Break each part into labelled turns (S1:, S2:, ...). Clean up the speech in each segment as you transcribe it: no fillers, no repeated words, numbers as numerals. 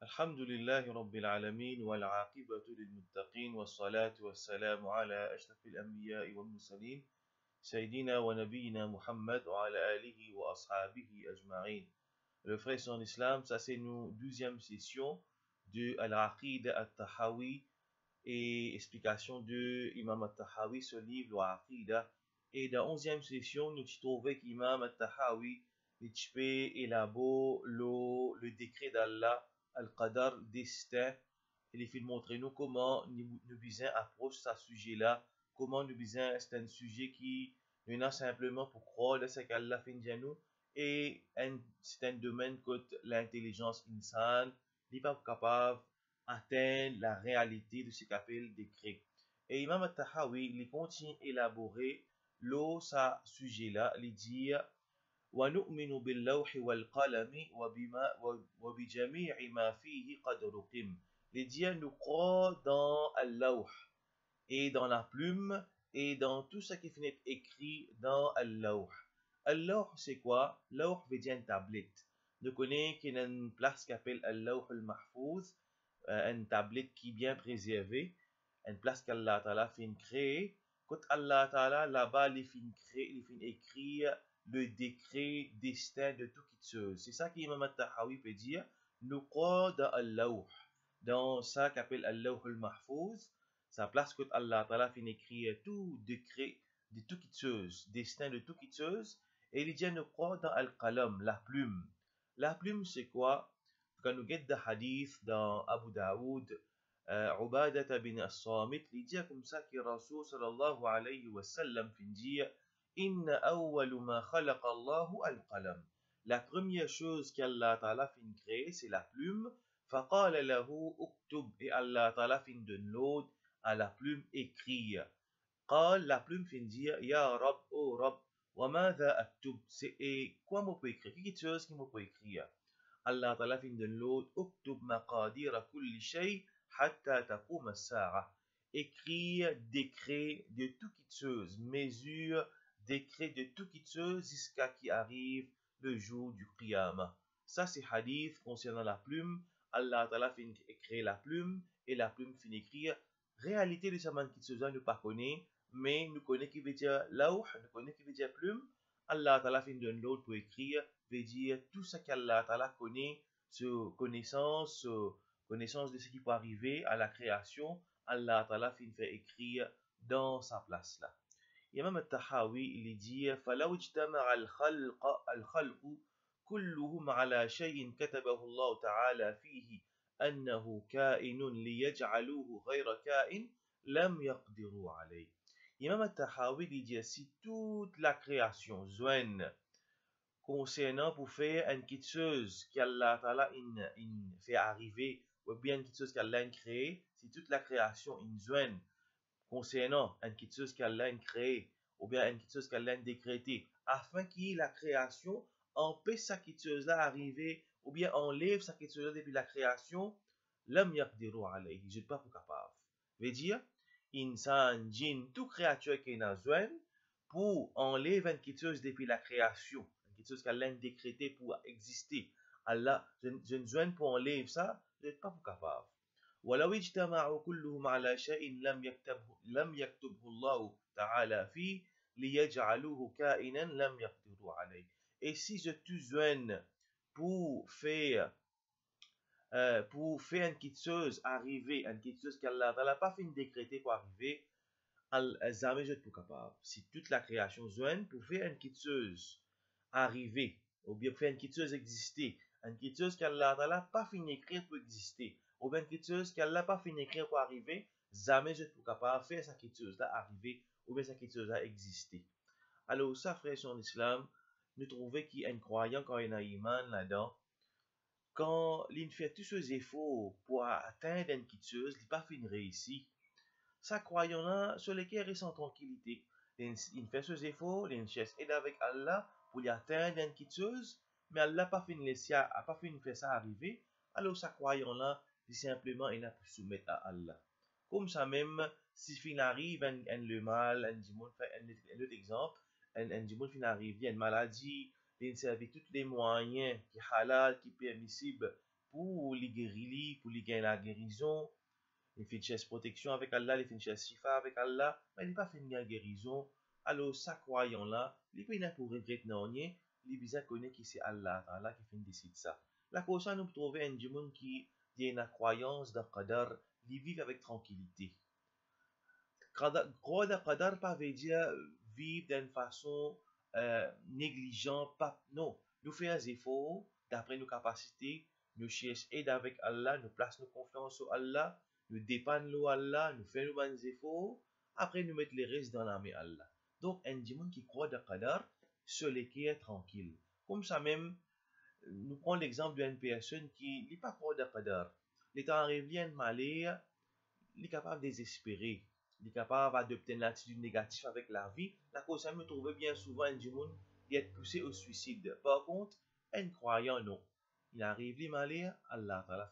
S1: الحمد لله رب العالمين والعاقبة للمتقين والصلاة والسلام على أشرف الأنبياء والمرسلين سيدنا ونبينا Muhammad وعلى آله وأصحابه أجمعين. Le frère en islam, ça c'est nos 12e session de Al-Aqid Al-Tahawi et explication de Imam Al-Tahawi, ce livre Al-Aqida. Et dans 11e session, nous trouvons qu'Imam Al-Tahawi élabore le décret d'Allah Al-Qadar, destin. Il fait montrer nous comment nous besoin approche ce sujet-là, comment nous besoin c'est un sujet qui nous a simplement pour croire de ce qu'Allah fait de nous et c'est un domaine que l'intelligence insane n'est pas capable d'atteindre la réalité de ce qu'appelle décret. Et Imam Al-Tahawi, il continue à élaborer ce sujet-là, il dit وَنُؤْمِنُ بِاللَّوْحِ وَالْقَلَمِ وَبِجَمِيعِ مَا فِيهِ قَدْ رُقِمْ. Les dieux nous croient dans Al-Lawh et dans la plume et dans tout ce qui finit écrit dans Al-Lawh. Al-Lawh c'est quoi? Lawh veut dire une tablette. Nous connaissons qu'il y a une place qui s'appelle Al-Lawh al-Mahfouz, une tablette qui est bien préservée, une place qu'Allah Ta'ala fait créer. Quand Allah Ta'ala là-bas il fait créer, il fait écrire le décret destin de tout chose. C'est ça qu'Imam Al-Tahawi peut dire. Nous croyons dans Al-Lawh, dans ça qu'appelle Al-Lawh al-Mahfouz, sa place que Allah Ta'ala fait écrire tout décret de tout chose, destin de tout chose. Et il dit nous croyons dans Al-Qalam, la plume. La plume c'est quoi? Quand nous guettons des hadiths dans Abu Daoud, Ubadah bin As-Samit, il dit comme ça que Rasul sallallahu alayhi wa sallam fait dire Inna awwalu ma khalaqa Allahu al-qalam. La première chose qu'Allah Ta'ala fin créer, c'est la plume. Faqala lahu uktub. Et Allah Ta'ala fin donne l'ordre à la plume écrire. Qal, la plume fin dire, Ya Rab, oh Rab, wa madha aktub. C'est quoi moi peux écrire? Quelque chose qui moi peut écrire. Allah Ta'ala fin donne l'ordre, uktub maqadira kulli shay hatta taqum as-sa'a. Écrire, décret de toute chose, mesure, décret de toute chose jusqu'à qui arrive le jour du Qiyamah. Ça c'est hadith concernant la plume. Allah Ta'ala fait écrire la plume et la plume fait écrire. Réalité de ce man qui chose nous pas connaît, mais nous connaît qui veut dire lawh, nous connaît qui veut dire plume. Allah Ta'ala fait donne l'autre pour écrire, veut dire tout ce qu'Allah Ta'ala connaît, connaissance de ce qui peut arriver à la création. Allah Ta'ala fait écrire dans sa place là. Imam Al-Tahawi il dit فلو اجتمع الخلق كلهم على شيء كتبه الله تعالى فيه أنه كائن ليجعلوه غير كائن لم يقدروا عليه. Imam Al-Tahawi il dit si toute la création joigne concernant pour faire une petite chose qu'Allah Ta'ala fait arriver ou bien une petite chose qu'Allah a créé, si toute la création joigne concernant une petite chose qu'Allah a créée ou bien une petite chose qu'Allah a décrétée, afin que la création empêche cette petite chose-là arriver ou bien enlève cette petite chose-là depuis la création, lam yaqdiru alayhi, je ne suis pas capable. Veut dire, insan, djinn, toute créature qui est dans zone pour enlever une petite chose depuis la création, une petite chose qu'Allah a décrétée pour exister. Allah, je ne joigne pour enlever ça, je ne suis pas capable. ولو اجتمعوا كلهم على شيء لم يكتبه الله تعالى فيه ليجعلوه كائنا لم يقدروا عليه. Et si je te joigne pour faire une petite chose arriver, une petite chose qu'Allah n'a pas fait décréter pour arriver, jamais je ne suis pas capable. Si toute la création joigne pour faire une petite chose arriver, ou bien faire une petite chose exister, une petite chose qu'Allah n'a pas fait écrire pour exister, ou bien quelque chose qu'Allah n'a pas fini d'écrire pour arriver, jamais je ne suis capable de faire ça quelque chose là arriver, ou bien ça quelque chose là exister. Alors, ça, frère, en islam, nous trouvons qu'il y a un croyant quand il y a un iman là-dedans, quand il fait tous ses efforts pour atteindre une petite chose, il n'a pas fini réussi. Ça, croyant là, sur lesquels il est sans tranquillité. Il fait ses efforts, il cherche aide avec Allah pour y atteindre une petite chose, mais Allah n'a pas fini laisser, a pas fini faire ça arriver. Alors, ça, croyant là, simplement il a pu soumettre à Allah. Comme ça même, si il arrive le mal, un autre exemple, un il arrive, il y a une maladie, il servi tous les moyens qui halal, qui permissible pour les guérir, pour les gagner la guérison. Il fait une chaise protection avec Allah, il fait une chaise shifa avec Allah, mais il n'a pas fait une guérison. Alors, ça croyant là, il peut pas pour regretter non, il bien connaît qui c'est Allah, Allah qui fait décider ça. La cause ça nous trouver un monde qui a une croyance dans Qadar, il vit avec tranquillité. Croire dans Qadar pas veut dire vivre d'une façon négligente, pas, non. Nous faisons des efforts d'après nos capacités, nous cherchons aide avec Allah, nous plaçons nos confiance sur Allah, nous dépendons de Allah, nous faisons nos bonnes efforts, après nous mettons les restes dans la main Allah. Donc, un monde qui croit dans Qadar, seul et qui est tranquille. Comme ça même, nous prenons l'exemple d'une personne qui n'est pas croit dans Qadar. L'état arrive bien malheur, il est capable de désespérer, il est capable d'adopter une attitude négative avec la vie. La cause, ça me trouve bien souvent un monde d'être poussé au suicide. Par contre, un croyant, non. Il arrive les malheurs, Allah Ta'ala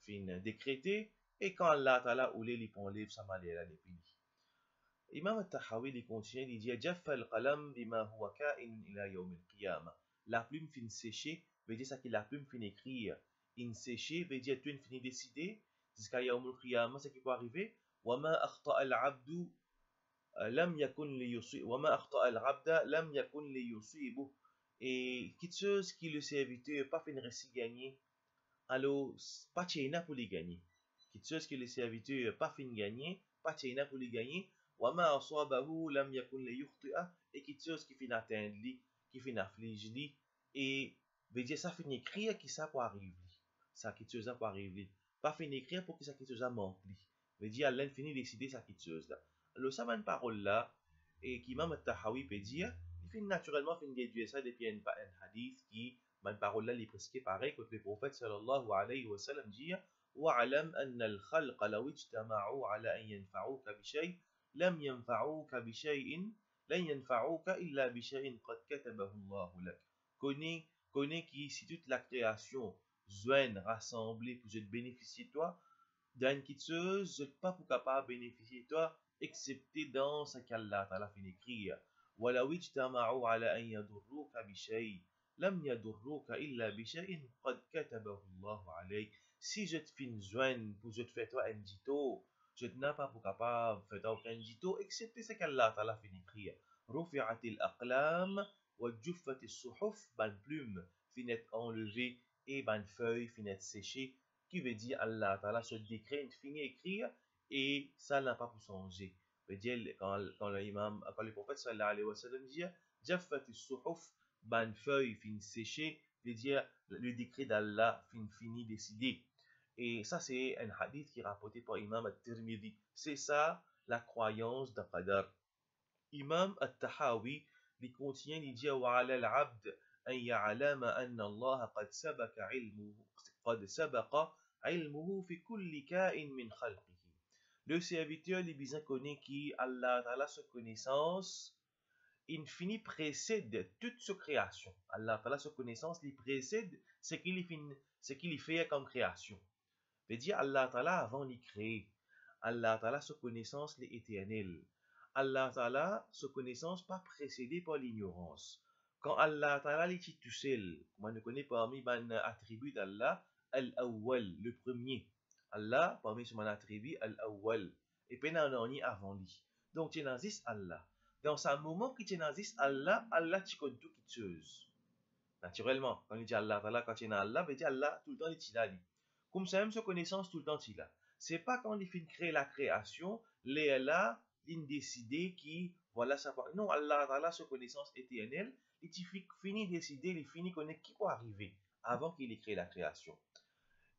S1: fin décrété, et quand Allah Ta'ala oulé les pont livre, ça malheur les pays. Imam al-Tahawi il continue, il dit Jaffa al-qalam bima huwa ka'in ila yawm al-qiyamah. La plume fin séchée, veut dire ça que la plume fin écrire. In séchée, veut dire tu fin décider jusqu'à yawm al-qiyamah, ce qui peut arriver. وما أخطأ العبد لم يكن ليصيب وما أخطأ العبد لم يكن ليصيبه. Et quelque chose qui le serviteur pas fait réussi gagner, alors pas tchéna pour les gagner. Quelque chose que le serviteur pas fait gagner, pas tchéna pour les gagner. وما أصابه لم يكن ليخطئ. Et quelque chose qui fait atteindre lui, qui fait affliger lui, et veut dire ça fait écrire qui ça pour arriver. Ça quelque chose pour arriver. Pas fait écrire pour que ça quelque chose manque lui. Veut dire Allah finit décider ça quelque chose là. Alors ça une parole là et qui Imam al-Tahawi peut dire, il fait naturellement fin déduire ça depuis un hadith qui une parole là est presque pareil que le prophète sallallahu alayhi wa sallam dit وَعَلَمْ أَنَّ الْخَلْقَ لَوْ اجْتَمَعُوا عَلَى أَنْ يَنْفَعُوكَ بِشَيْءٍ لَمْ يَنْفَعُوكَ بِشَيْءٍ لَنْ يَنْفَعُوكَ إِلَّا بِشَيْءٍ قَدْ كَتَبَهُ اللَّهُ لَكَ. Connais qui si toute la création joigne rassemblée pour te bénéficier de toi, dans une chose, je ne suis pas capable de bénéficier de toi, excepté dans ce qu'Allah Ta'ala fait écrire. وَلَوْ اجْتَمَعُوا عَلَى أَنْ يَضُرُّوكَ بِشَيْءٍ لَمْ يَضُرُّوكَ إِلَّا بِشَيْءٍ قَدْ كَتَبَهُ اللَّهُ عَلَيْكَ. Si je te fais une joine pour je te faire toi un dito, je n'ai pas pour capable de faire aucun dito, excepté ce qu'Allah Ta'ala fait écrire. رُفِعَتِ الْأَقْلَامِ وَجُفَّتِ الصُّحُفِ. Ban plume finit enlevée et ban feuille finit séchée. Qui veut dire Allah Ta'ala se décret, finit écrire et ça n'a pas pour changer. Veut dire quand l'imam, quand le prophète sallallahu alayhi wa sallam dit Jaffat as-suhuf, ban feuille fin séché, veut dire le décret d'Allah fini décidé. Et ça c'est un hadith qui est rapporté par Imam al-Tirmidhi. C'est ça la croyance de Qadar. Imam al-Tahawi il continue, il dit وعلى العبد أن يعلم أن الله قد سبق علمه في كل كائن من خلقه. Le serviteur, il bien connaît qui Allah Ta'ala sa connaissance, infini précède toute sa création. Allah Ta'ala sa connaissance, il précède ce qu'il fait comme création. Veut dire Allah Ta'ala avant de créer. Allah Ta'ala sa connaissance, il est éternel. Allah Ta'ala sa connaissance pas précédée par l'ignorance. Quand Allah Ta'ala est tout seul, comme on connaît parmi les attributs d'Allah, Al-Awwal, le premier. Allah, parmi son attribut, Al-Awwal. Et puis, on y avant lui. Donc, tu n'existes Allah. Dans ce moment que tu n'existes Allah, Allah, tu connais toute chose. Naturellement, quand on dit Allah, quand tu es Allah, veut dire Allah, tout le temps, il est là. Comme ça, même sa connaissance, tout le temps, il est là. C'est pas quand il finit de créer la création, il est là, il décide qui, voilà, ça va. Non, Allah, sa connaissance éternelle, il finit de décider, il finit de connaître qui peut arriver avant qu'il ait créé la création.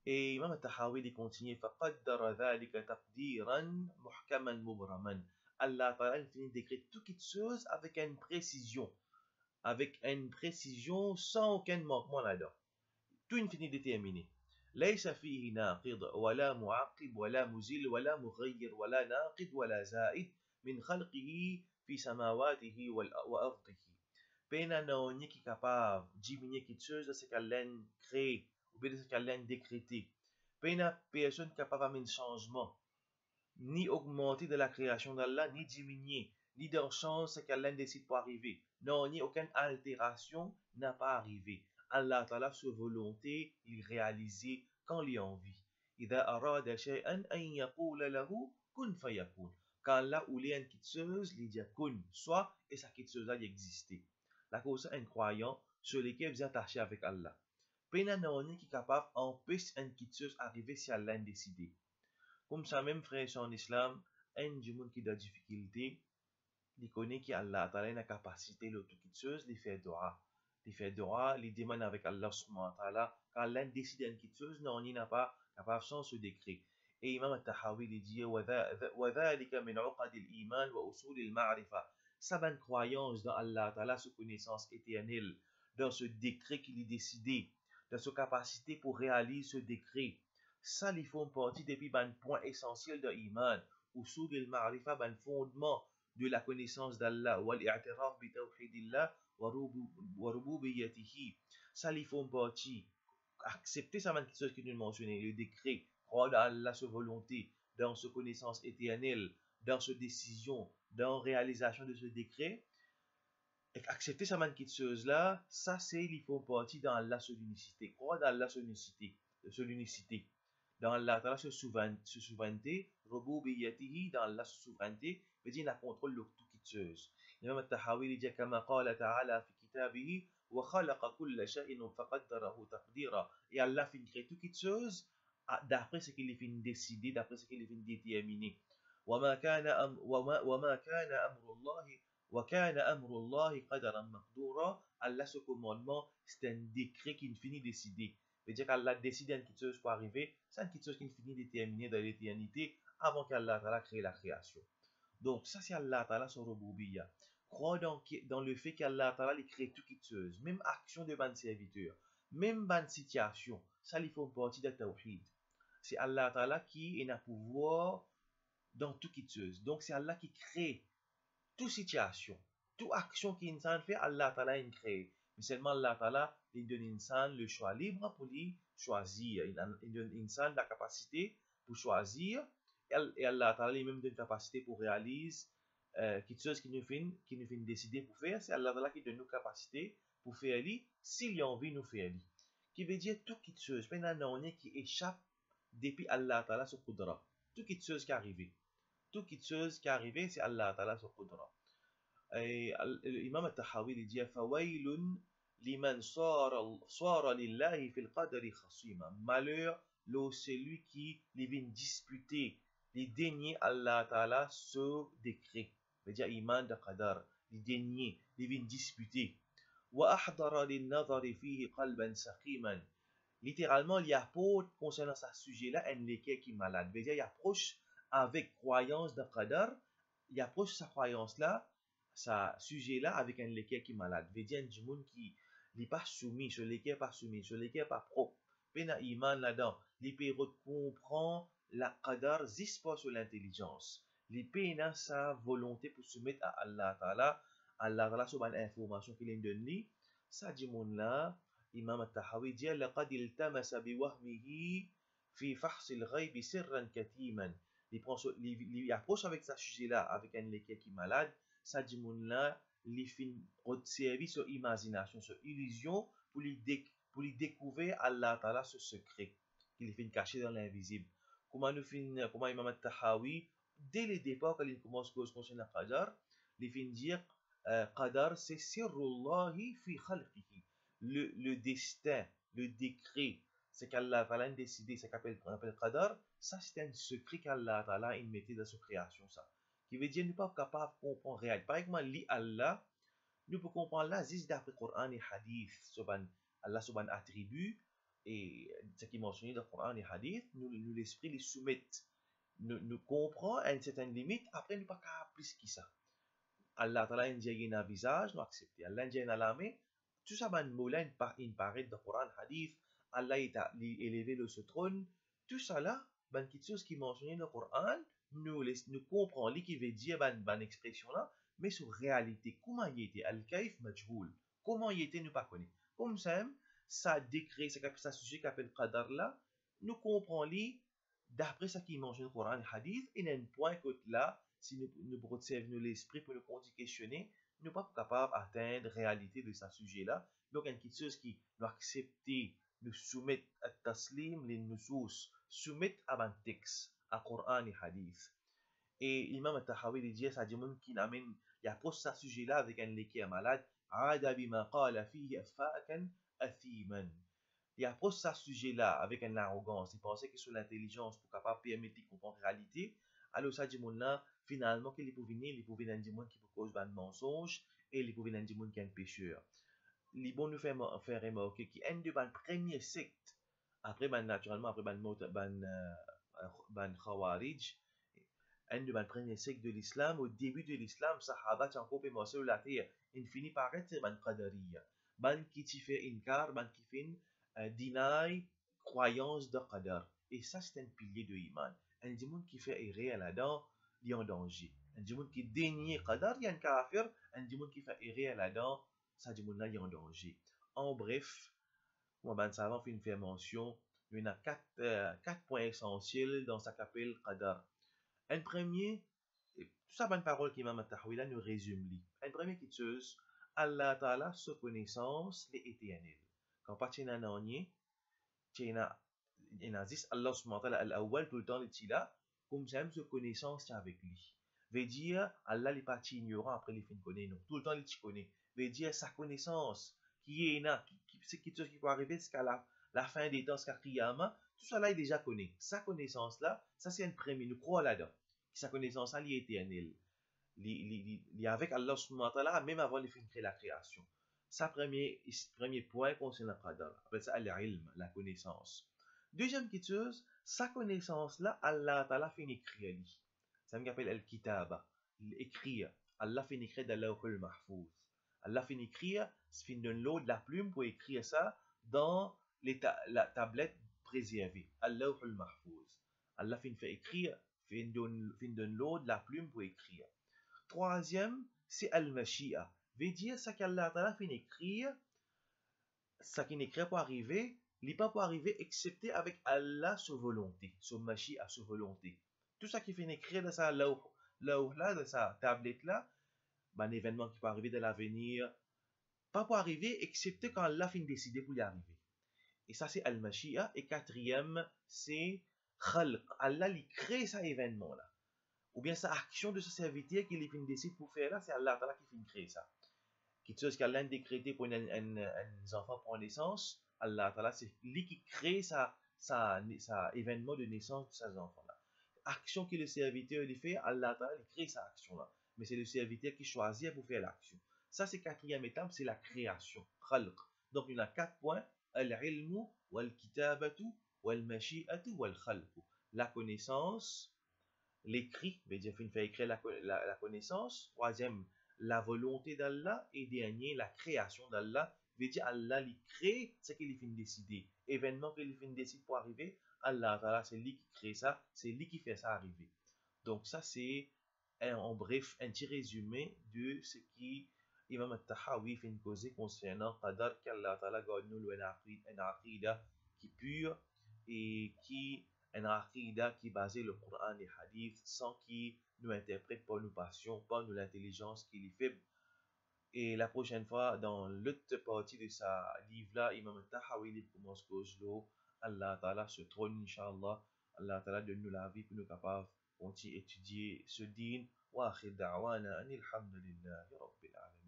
S1: Et Imam al-Tahawi continue فَقَدَّرَ ذَلِكَ تَقْدِيرًا مُحْكَمًا مُبْرَمًا. Allah Ta'ala finit d'écrire toutes choses avec une précision sans aucun manquement là-dedans. Tout est fini déterminé. ليس فيه ناقض ولا معقب ولا مزيل ولا مغير ولا ناقض ولا زائد من خلقه في سماواته وأرضه. Peine non qui est capable de diminuer quelque chose de ce qu'elle a créé ou bien de ce qu'elle a décrété. Peine personne capable d'amener un changement, ni augmenter de la création d'Allah, ni diminuer, ni dans chance ce qu'Allah décide pour arriver. Non, ni aucune altération n'a pas arrivé. Allah Ta'ala sa volonté, il réalisait quand il a envie. إذا أراد شيئا أن يقول له كن فيكون. Quand Allah voulait une quelque il dit kun, soit, et sa quelque chose là, il existait. La cause un croyant sur lesquels vous attachez avec Allah. Pena non qui est capable d'empêcher une quelque chose arriver si Allah a décidé. Comme ça même frère en islam, un du monde qui a des difficultés, il connaît qu'Allah a la capacité de tout quelque chose, il fait dua. Il fait dua, il demande avec Allah subhanahu wa ta'ala, quand Allah décide une quelque chose, non, il n'a pas capable sans ce décret. Et Imam al-Tahawi il dit وذلك من عقد الإيمان وأصول المعرفة. Ça va une croyance dans Allah Ta'ala, sa connaissance éternelle, dans ce décret qu'il a décidé, dans sa capacité pour réaliser ce décret. Ça, il faut partie depuis un point essentiel de l'Iman. Usul al-Ma'rifa, un fondement de la connaissance d'Allah, wal-i'tiraf bi tawhidillah wa rububiyyatihi. Ça, il faut partie. Accepter ça, quelque chose que nous mentionnons, le décret, croire dans Allah, sa volonté, dans sa connaissance éternelle, dans sa décision, dans la réalisation de ce décret, et accepter ça, quelque chose là, ça c'est, il faut partie dans Allah, son unicité, croire dans Allah, son unicité, dans Allah, sa souveraineté, rububiyyatihi, dans Allah, sa souveraineté, veut dire, il a contrôle de tout quelque chose. Imam al-Tahawi dit, كما قال تعالى في كتابه وخلق كل شيء فقدره تقديرا. Et Allah finit créer toute chose d'après ce qu'il finit décider, d'après ce qu'il finit déterminer. وما كان أمر الله وكان أمر الله قدرا مقدورا. Allah ce commandement c'est un décret qui finit décider. Veut dire qu'Allah décide une chose pour arriver, c'est une chose qui finit déterminer dans l'éternité avant qu'Allah Ta'ala crée la création. Donc ça c'est Allah Ta'ala son rububiyya. Croire dans le fait qu'Allah Ta'ala il crée toute chose, même action de ban serviteur, même ban situation, ça il faut partie de tawhid. C'est Allah Ta'ala qui est un pouvoir dans toute chose. Donc c'est Allah qui crée toute situation, toute action qu'insan fait, Allah Ta'ala il crée. Mais seulement Allah Ta'ala il donne insan le choix libre pour lui choisir. Il donne insan la capacité pour choisir. Et Allah Ta'ala lui-même donne une capacité pour réaliser quelque chose qui nous fait décider pour faire. C'est Allah Ta'ala qui donne nous capacité pour faire lui, s'il a envie nous faire lui. Qui veut dire toute quelque chose, maintenant qui échappe depuis Allah Ta'ala sur Qudra. Toute quelque chose qui est arrivé. Toute quelque chose qui est arrivé, c'est Allah Ta'ala sur Qudra. Et l'imam al-Tahawi dit فَوَيْلٌ لِمَنْ صَارَ لِلَّهِ فِي الْقَدَرِ خَصِيمًا. Malheur, celui qui vient disputer, les dénier Allah Ta'ala ce décret. C'est-à-dire iman de qadar, les dénier, les vient disputer. وَأَحْضَرَ لِلنَّظَرِ فِيهِ قَلْبًا سَقِيمًا. Littéralement, il apporte concernant ce sujet-là un léquer qui est malade. C'est-à-dire, il approche avec croyance de qadar, il approche sa croyance-là, ce sujet-là avec un léquer qui est malade. C'est-à-dire, un monde qui n'est pas soumis, ce léquer n'est pas soumis, ce léquer n'est pas propre. Pena iman là-dedans, les périodes comprend la qadar, zis pas sur l'intelligence. Les pena sa volonté pour se mettre à Allah Ta'ala, Allah Ta'ala sur une information qu'il donne lui, ça dit monde là, Imam al-Tahawi dit لقد التمس بوهمه في فحص الغيب سرا كتيما. Il approche avec ce sujet-là, avec un léquer qui est malade, ça dit monde là, il fait servir sur imagination, sur illusion pour lui découvrir Allah Ta'ala ce secret qu'il fait caché dans l'invisible. Comment Imam al-Tahawi, dès le départ, quand il commence à concernant le Qadar, il fait dire Qadar c'est sirrullahi fi khalqihi. Le destin, le décret, c'est qu'Allah Ta'ala a décidé, c'est qu'on appelle Qadar, ça c'est un secret qu'Allah Ta'ala a mis dans sa création. Ça. Qui veut dire, nous ne sommes pas capables de comprendre réel. Par exemple, li Allah, nous pouvons comprendre là, juste d'après le Coran et Hadith, Allah subhanahu attribut, et ce qui est mentionné dans le Coran et Hadith, nous l'esprit les soumet. Nous comprenons à une certaine limite, après nous ne sommes pas capables plus que ça. Allah Ta'ala a un visage, nous acceptons. Allah a la main, tout ça, il paraît dans le Coran, Hadith, Allah a élevé le trône, tout ça là, quelque chose qui est mentionné dans le Coran, nous comprenons ce qui veut dire ban expression là, mais sur réalité, comment il était, al-kaif majhoul, comment il était, nous pas connaît. Comme ça décret, ça sujet qui appelle qadar là, nous comprenons d'après ce qui est mentionné dans le Coran et Hadith, il y a un point que là, si nous observons l'esprit pour nous questionner, nous ne sommes pas capables d'atteindre la réalité de ce sujet-là, Donc, une petite chose qui nous accepter, nous soumettre à taslim, les nusus, soumettre à un texte, à Coran et Hadith. Et l'imam al-Tahawi dit, ça dit, qui n'amène, il approche ce sujet-là avec un lait qui est malade, عاد بما قال فيه أفاكا أثيما. Il approche ce sujet-là avec une arrogance. Il pensait que sur l'intelligence, pour capable permettre de comprendre la réalité, alors ça dit, finalement, qu'il peut venir, il peut venir dire qui peut causer un mensonge, et il peut venir dire qui est un pécheur. Les bons nous faire remarquer qu'il y a une de les premières sectes, après, naturellement, après, ban Khawarij, un de mes premiers siècles de l'islam, au début de l'islam, Sahaba ont encore commencé sur la terre. Il finit par être ban Qadariya. Ban qui fait inkar, ban qui fait deny croyance de Qadar. Et ça, c'est un pilier de Iman. Un démon qui fait errer là-dedans, il est en danger. Un démon qui dénie Qadar, il y a un kafir. Un démon qui fait errer là-dedans, ça démon-là, il est en danger. En bref, moi, ben savant fait une faire mention. Il y a quatre points essentiels dans sa capelle Qadar. Un premier, tout ça, bonne parole qu'Imam al-Tahwila nous résume. Un premier qui chose, Allah Ta'ala, sa connaissance, les éternel. Quand pas tu n'as rien, tu n'as dit Allah subhanahu wa ta'ala al-awwal tout le temps, il est là, comme j'aime sa connaissance avec lui. Veut dire, Allah n'est pas ignorant après les fins de connaître, non. Tout le temps, il te connaît. Veut dire, sa connaissance, qui est là, c'est quelque chose qui peut arriver jusqu'à la fin des temps, jusqu'à Qiyamah, tout ça là, il déjà connaît. Sa connaissance là, ça c'est un premier, nous croyons là-dedans. Sa connaissance là, il est éternel. Il est avec Allah subhanahu wa ta'ala, même avant de créer la création. Ça, premier point concernant le Qadar. Après ça, l'ilm, la connaissance. Deuxième petite chose, sa connaissance là, Allah ta'ala fait écrire. Ça m'appelle al-kitaba. Il écrit. Allah fait écrire dans l'awhul mahfouz. Allah fait écrire, il donne l'eau de la plume pour écrire ça dans la tablette préservée. Al-lawhul mahfouz. Allah fait écrire, fait donne l'eau de la plume pour écrire. Troisième, c'est al-mashi'a. Veut dire ça qu'Allah ta'ala fait écrire, ça qui n'écrit pas arriver, il n'est pas pour arriver excepté avec Allah sa volonté, son mashi'a, sa volonté. Tout ça qui fait écrire dans sa lawh là, dans sa tablette là, un événement qui peut arriver dans l'avenir, pas pour arriver excepté quand Allah fait décider pour y arriver. Et ça c'est al-mashi'a. Et quatrième, c'est khalq. Allah il crée cet événement là. Ou bien sa action de ce serviteur qu'il décide pour faire là, c'est Allah qui fait créer ça. Quelque chose qu'Allah a décrété pour un enfant pour naissance, Allah c'est lui qui crée sa événement de naissance de ces enfants-là. Action que le serviteur lui fait, Allah il crée sa action là. Mais c'est le serviteur qui choisit pour faire l'action. Ça, c'est quatrième étape, c'est la création. Khalq. Donc, il y a 4 points. Al-ilmu, wal-kitabatu, wal-mashi'atu, wal-khalqu. La connaissance, l'écrit, veut dire qu'il fait écrire la connaissance. Troisième, la volonté d'Allah. Et dernier, la création d'Allah. Veut dire Allah il crée ce qu'il fait décider. Événement qu'il fait décider pour arriver, Allah, c'est lui qui crée ça, c'est lui qui fait ça arriver. Donc ça c'est en bref un petit résumé de ce qui Imam al-Tahawi fait une cause concernant Qadar qu'Allah garde nous une aqida qui est pure et qui un aqida qui est basé sur le Coran et Hadith sans qu'il nous interprète par nos passions, par l'intelligence qu'il est faible. Et la prochaine fois, dans l'autre partie de sa livre-là, Imam al-Tahawi commence cause l'eau. Allah Ta'ala se trône, Inch'Allah. Allah Ta'ala donne nous la vie pour nous capables de continuer étudier ce din. Wa akhir da'wana anil hamdulillahi rabbil alamin.